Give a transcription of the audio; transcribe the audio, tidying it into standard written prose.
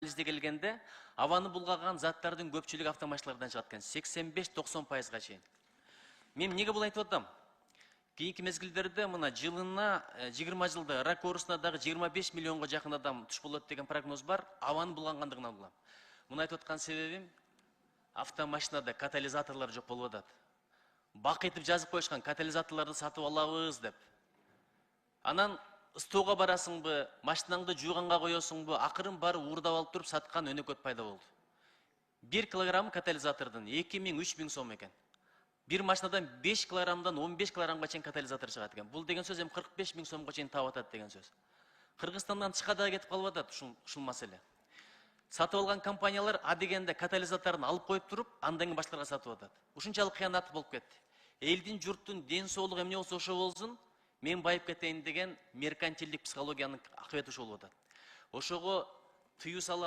Bizde келгенде аваны булгаган заттардын көпчүлүгү автомашиналардан чыгат экен. 85-90%га чейин. Мен эмнеге бул айтып атам? Кийинки мезгилдерде мына жылына 20 жылда рак оорусуна дагы 25 миллионго жакын адам туш болот деген прогноз бар. Аванын булгангандыгынан улам. Муну айтып аткан себебим автомашинада катализаторлор жок болуп атат. Бак этип жазып коюшкан катализаторлорду сатып алабыз деп. Анан ыстоого барасыңбы, машинаңды жууганга коесуңбу, акырын барып уурдап алып туруп саткан өнөкөт пайда болду. 1 килограмм катализатордун 2000-3000 сом экен. Bir машинадан 5 килограммдан 15 килограммга чейин катализатор чыгат экен. Бул деген сөз эми 45 000 сомго чейин таап атат деген сөз. Кыргызстандан тышка да кетип калып атат ушул маселе. Сатып алган компаниялар а дегенде катализаторун алып коюп туруп, андан кийин башкаларга сатып атат. Ушунчалык кыянат болуп кетти. Элдин, журттун ден соолугу эмне болсо ошо болсун, мен байып кетейин деген меркантилдик психологиянын акыбети ошол болуп атат. Ошого тыюу сала